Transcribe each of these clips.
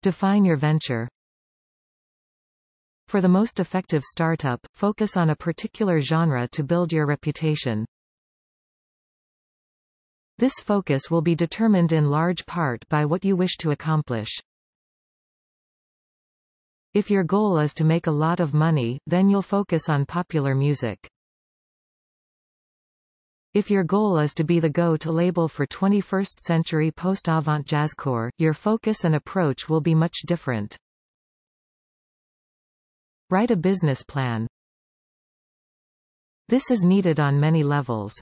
Define your venture. For the most effective startup, focus on a particular genre to build your reputation. This focus will be determined in large part by what you wish to accomplish. If your goal is to make a lot of money, then you'll focus on popular music. If your goal is to be the go-to label for 21st century post-avant jazzcore, your focus and approach will be much different. Write a business plan. This is needed on many levels.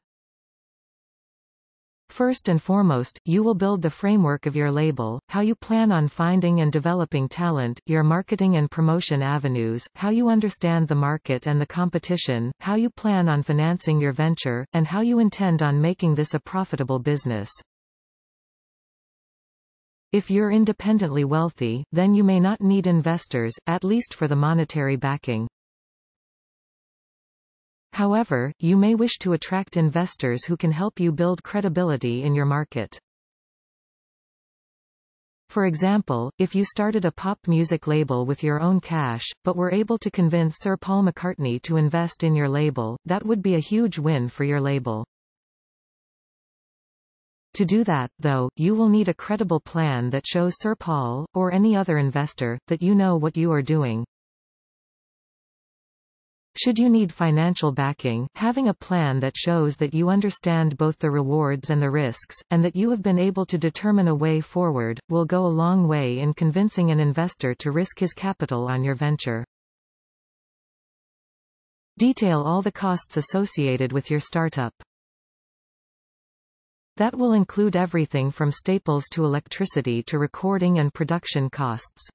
First and foremost, you will build the framework of your label, how you plan on finding and developing talent, your marketing and promotion avenues, how you understand the market and the competition, how you plan on financing your venture, and how you intend on making this a profitable business. If you're independently wealthy, then you may not need investors, at least for the monetary backing. However, you may wish to attract investors who can help you build credibility in your market. For example, if you started a pop music label with your own cash, but were able to convince Sir Paul McCartney to invest in your label, that would be a huge win for your label. To do that, though, you will need a credible plan that shows Sir Paul, or any other investor, that you know what you are doing. Should you need financial backing, having a plan that shows that you understand both the rewards and the risks, and that you have been able to determine a way forward, will go a long way in convincing an investor to risk his capital on your venture. Detail all the costs associated with your startup. That will include everything from staples to electricity to recording and production costs.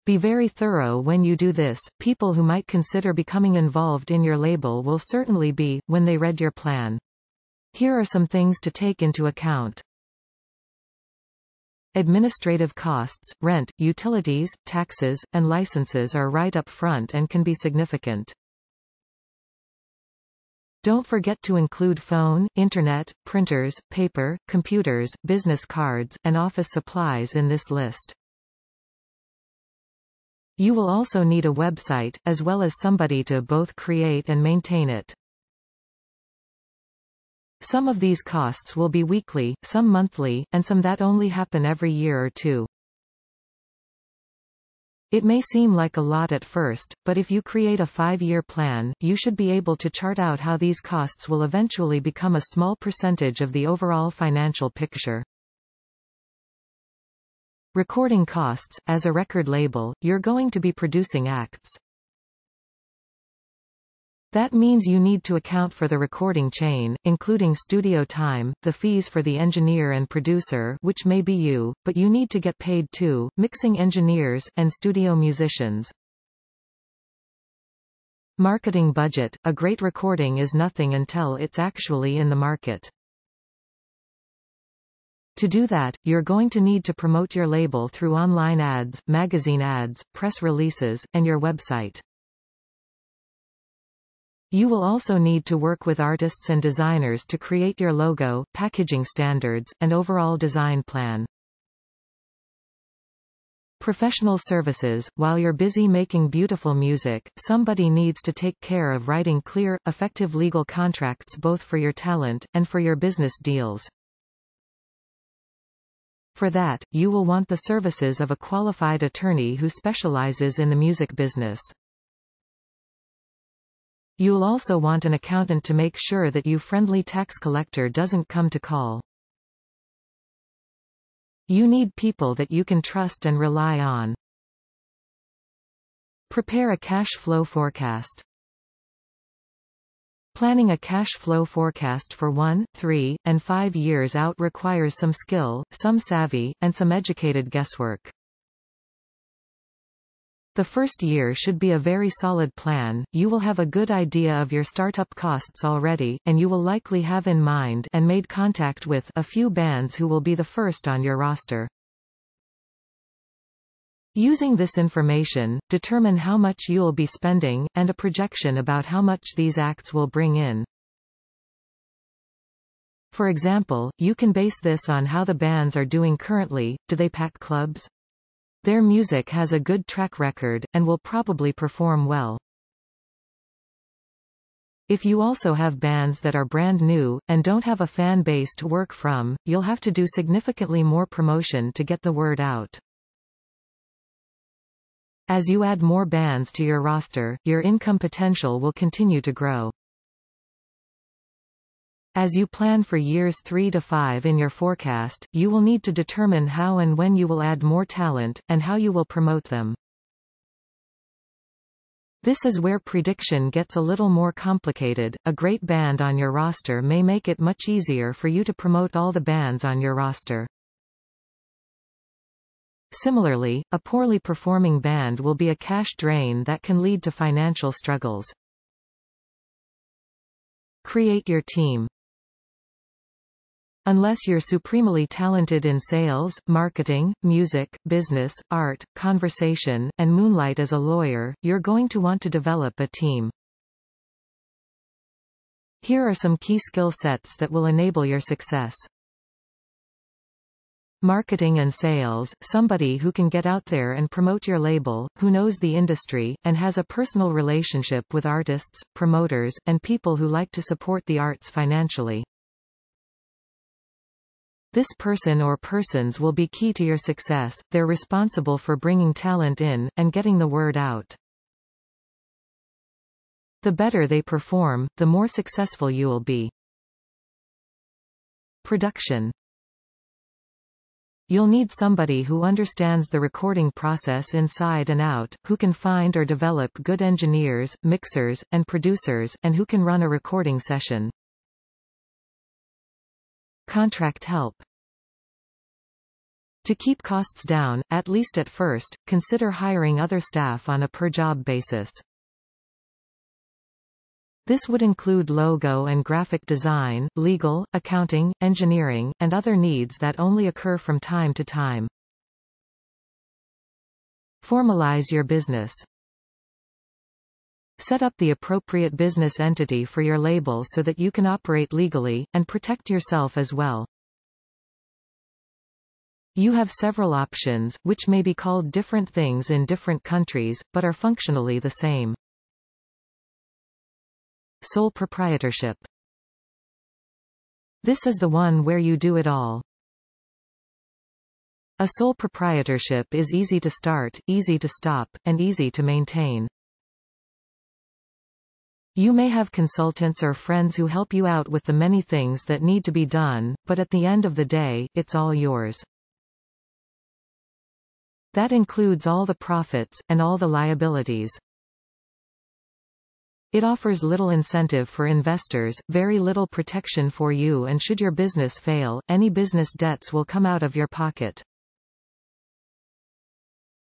Be very thorough when you do this. People who might consider becoming involved in your label will certainly be, when they read your plan. Here are some things to take into account. Administrative costs, rent, utilities, taxes, and licenses are right up front and can be significant. Don't forget to include phone, internet, printers, paper, computers, business cards, and office supplies in this list. You will also need a website, as well as somebody to both create and maintain it. Some of these costs will be weekly, some monthly, and some that only happen every year or two. It may seem like a lot at first, but if you create a 5-year plan, you should be able to chart out how these costs will eventually become a small percentage of the overall financial picture. Recording costs. As a record label, you're going to be producing acts. That means you need to account for the recording chain, including studio time, the fees for the engineer and producer, which may be you, but you need to get paid too, mixing engineers, and studio musicians. Marketing budget. A great recording is nothing until it's actually in the market. To do that, you're going to need to promote your label through online ads, magazine ads, press releases, and your website. You will also need to work with artists and designers to create your logo, packaging standards, and overall design plan. Professional services. While you're busy making beautiful music, somebody needs to take care of writing clear, effective legal contracts both for your talent, and for your business deals. For that, you will want the services of a qualified attorney who specializes in the music business. You'll also want an accountant to make sure that your friendly tax collector doesn't come to call. You need people that you can trust and rely on. Prepare a cash flow forecast. Planning a cash flow forecast for 1, 3, and 5 years out requires some skill, some savvy, and some educated guesswork. The first year should be a very solid plan. You will have a good idea of your startup costs already, and you will likely have in mind and made contact with a few bands who will be the first on your roster. Using this information, determine how much you'll be spending, and a projection about how much these acts will bring in. For example, you can base this on how the bands are doing currently. Do they pack clubs? Their music has a good track record, and will probably perform well. If you also have bands that are brand new, and don't have a fan base to work from, you'll have to do significantly more promotion to get the word out. As you add more bands to your roster, your income potential will continue to grow. As you plan for years 3 to 5 in your forecast, you will need to determine how and when you will add more talent, and how you will promote them. This is where prediction gets a little more complicated. A great band on your roster may make it much easier for you to promote all the bands on your roster. Similarly, a poorly performing band will be a cash drain that can lead to financial struggles. Create your team. Unless you're supremely talented in sales, marketing, music, business, art, conversation, and moonlight as a lawyer, you're going to want to develop a team. Here are some key skill sets that will enable your success. Marketing and sales, somebody who can get out there and promote your label, who knows the industry, and has a personal relationship with artists, promoters, and people who like to support the arts financially. This person or persons will be key to your success. They're responsible for bringing talent in, and getting the word out. The better they perform, the more successful you will be. Production. You'll need somebody who understands the recording process inside and out, who can find or develop good engineers, mixers, and producers, and who can run a recording session. Contract help. To keep costs down, at least at first, consider hiring other staff on a per-job basis. This would include logo and graphic design, legal, accounting, engineering, and other needs that only occur from time to time. Formalize your business. Set up the appropriate business entity for your label so that you can operate legally, and protect yourself as well. You have several options, which may be called different things in different countries, but are functionally the same. Sole proprietorship. This is the one where you do it all. A sole proprietorship is easy to start, easy to stop, and easy to maintain. You may have consultants or friends who help you out with the many things that need to be done, but at the end of the day, it's all yours. That includes all the profits, and all the liabilities. It offers little incentive for investors, very little protection for you, and should your business fail, any business debts will come out of your pocket.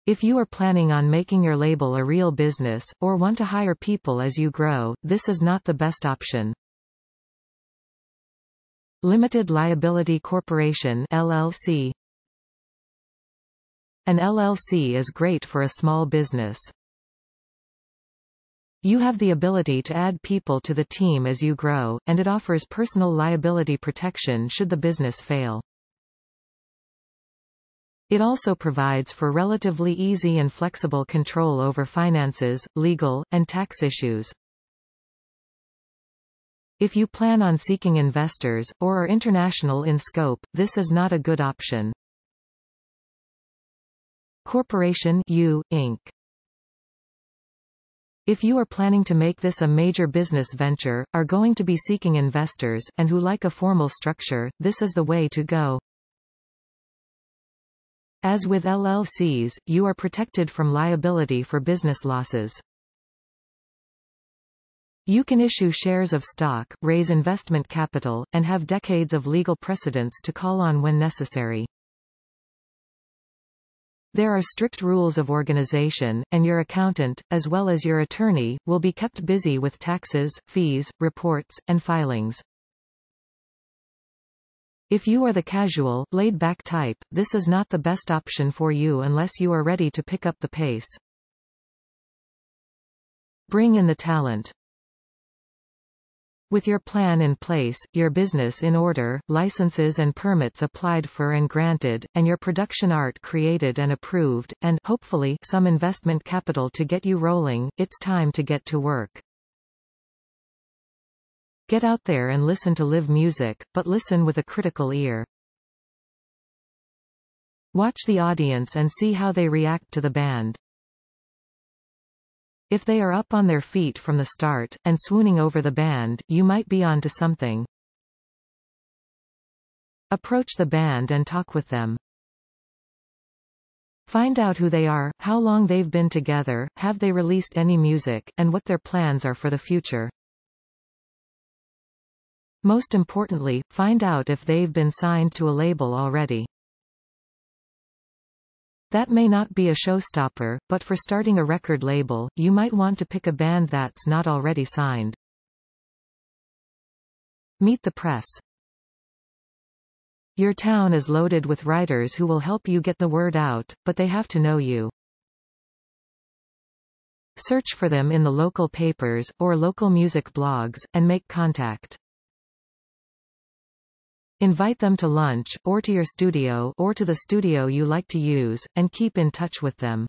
If you are planning on making your label a real business, or want to hire people as you grow, this is not the best option. Limited Liability Corporation (LLC). An LLC is great for a small business. You have the ability to add people to the team as you grow, and it offers personal liability protection should the business fail. It also provides for relatively easy and flexible control over finances, legal, and tax issues. If you plan on seeking investors, or are international in scope, this is not a good option. Corporation U, Inc. If you are planning to make this a major business venture, are going to be seeking investors, and who like a formal structure, this is the way to go. As with LLCs, you are protected from liability for business losses. You can issue shares of stock, raise investment capital, and have decades of legal precedents to call on when necessary. There are strict rules of organization, and your accountant, as well as your attorney, will be kept busy with taxes, fees, reports, and filings. If you are the casual, laid-back type, this is not the best option for you unless you are ready to pick up the pace. Bring in the talent. With your plan in place, your business in order, licenses and permits applied for and granted, and your production art created and approved, and hopefully some investment capital to get you rolling, it's time to get to work. Get out there and listen to live music, but listen with a critical ear. Watch the audience and see how they react to the band. If they are up on their feet from the start, and swooning over the band, you might be onto something. Approach the band and talk with them. Find out who they are, how long they've been together, have they released any music, and what their plans are for the future. Most importantly, find out if they've been signed to a label already. That may not be a showstopper, but for starting a record label, you might want to pick a band that's not already signed. Meet the press. Your town is loaded with writers who will help you get the word out, but they have to know you. Search for them in the local papers, or local music blogs, and make contact. Invite them to lunch, or to your studio, or to the studio you like to use, and keep in touch with them.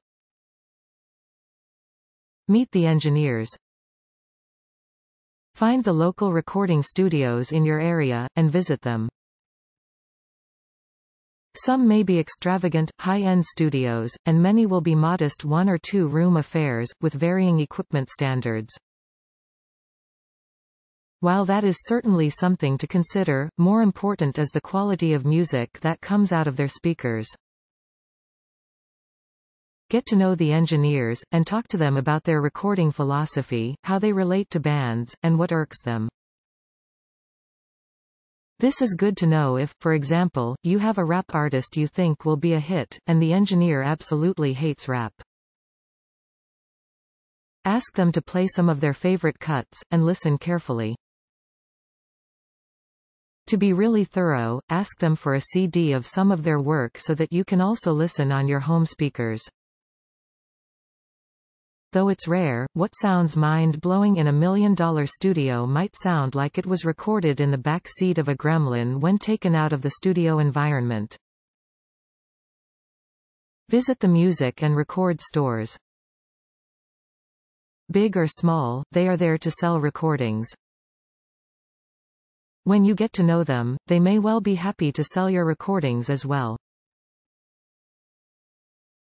Meet the engineers. Find the local recording studios in your area, and visit them. Some may be extravagant, high-end studios, and many will be modest one- or two-room affairs, with varying equipment standards. While that is certainly something to consider, more important is the quality of music that comes out of their speakers. Get to know the engineers, and talk to them about their recording philosophy, how they relate to bands, and what irks them. This is good to know if, for example, you have a rap artist you think will be a hit, and the engineer absolutely hates rap. Ask them to play some of their favorite cuts, and listen carefully. To be really thorough, ask them for a CD of some of their work so that you can also listen on your home speakers. Though it's rare, what sounds mind-blowing in $1 million studio might sound like it was recorded in the back seat of a Gremlin when taken out of the studio environment. Visit the music and record stores. Big or small, they are there to sell recordings. When you get to know them, they may well be happy to sell your recordings as well.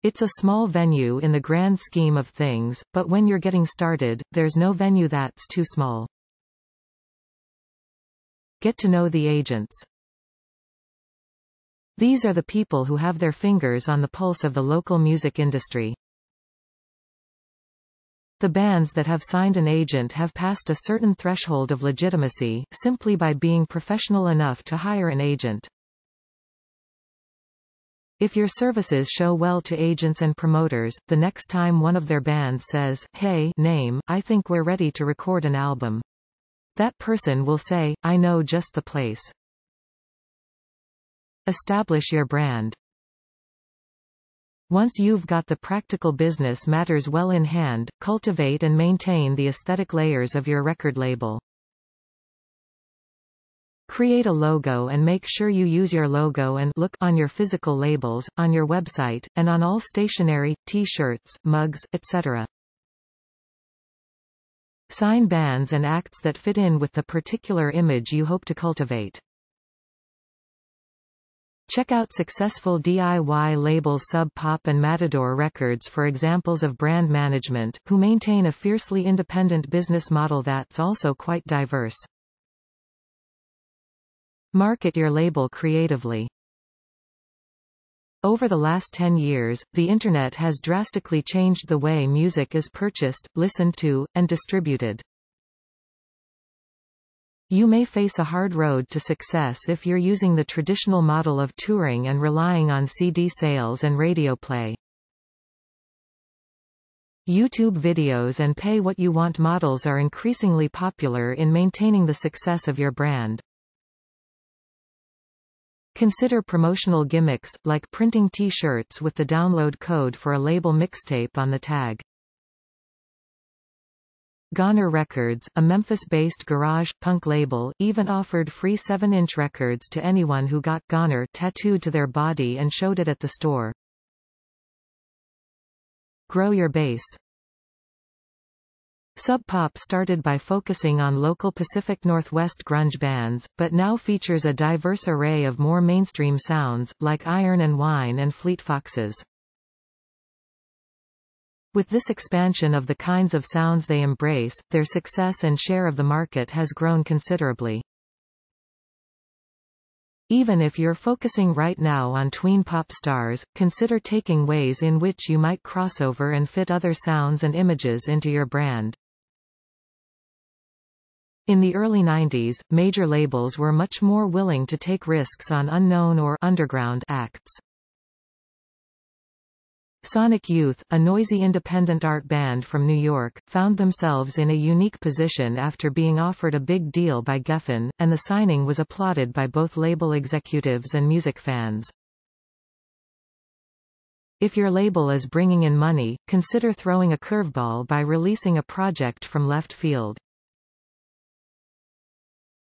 It's a small venue in the grand scheme of things, but when you're getting started, there's no venue that's too small. Get to know the agents. These are the people who have their fingers on the pulse of the local music industry. The bands that have signed an agent have passed a certain threshold of legitimacy, simply by being professional enough to hire an agent. If your services show well to agents and promoters, the next time one of their bands says, "Hey, name, I think we're ready to record an album," that person will say, "I know just the place." Establish your brand. Once you've got the practical business matters well in hand, cultivate and maintain the aesthetic layers of your record label. Create a logo and make sure you use your logo and look on your physical labels, on your website, and on all stationery, t-shirts, mugs, etc. Sign bands and acts that fit in with the particular image you hope to cultivate. Check out successful DIY labels Sub Pop and Matador Records for examples of brand management, who maintain a fiercely independent business model that's also quite diverse. Market your label creatively. Over the last 10 years, the Internet has drastically changed the way music is purchased, listened to, and distributed. You may face a hard road to success if you're using the traditional model of touring and relying on CD sales and radio play. YouTube videos and pay-what-you-want models are increasingly popular in maintaining the success of your brand. Consider promotional gimmicks, like printing T-shirts with the download code for a label mixtape on the tag. Goner Records, a Memphis-based garage punk label, even offered free 7-inch records to anyone who got Goner tattooed to their body and showed it at the store. Grow your base. Sub Pop started by focusing on local Pacific Northwest grunge bands, but now features a diverse array of more mainstream sounds, like Iron and Wine and Fleet Foxes. With this expansion of the kinds of sounds they embrace, their success and share of the market has grown considerably. Even if you're focusing right now on tween pop stars, consider taking ways in which you might crossover and fit other sounds and images into your brand. In the early 90s, major labels were much more willing to take risks on unknown or underground acts. Sonic Youth, a noisy independent art band from New York, found themselves in a unique position after being offered a big deal by Geffen, and the signing was applauded by both label executives and music fans. If your label is bringing in money, consider throwing a curveball by releasing a project from left field.